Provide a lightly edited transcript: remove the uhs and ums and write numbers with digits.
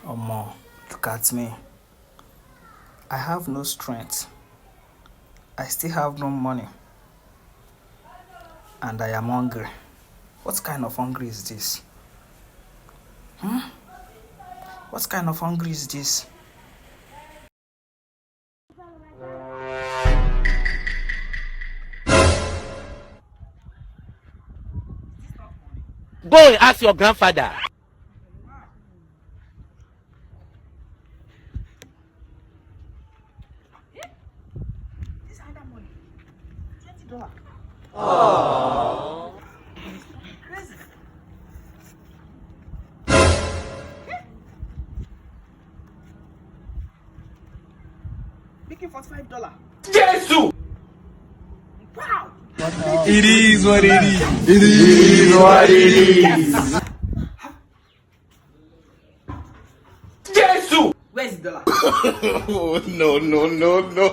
Omo, look at me. I have no strength. I still have no money. And I am hungry. What kind of hungry is this? What kind of hungry is this? Go and ask your grandfather. This other money, $20. Crazy. Making $45. Jesus! Wow. It is what it is. It is what it is. Jesus! Where's the dollar? Oh, no, no, no, no.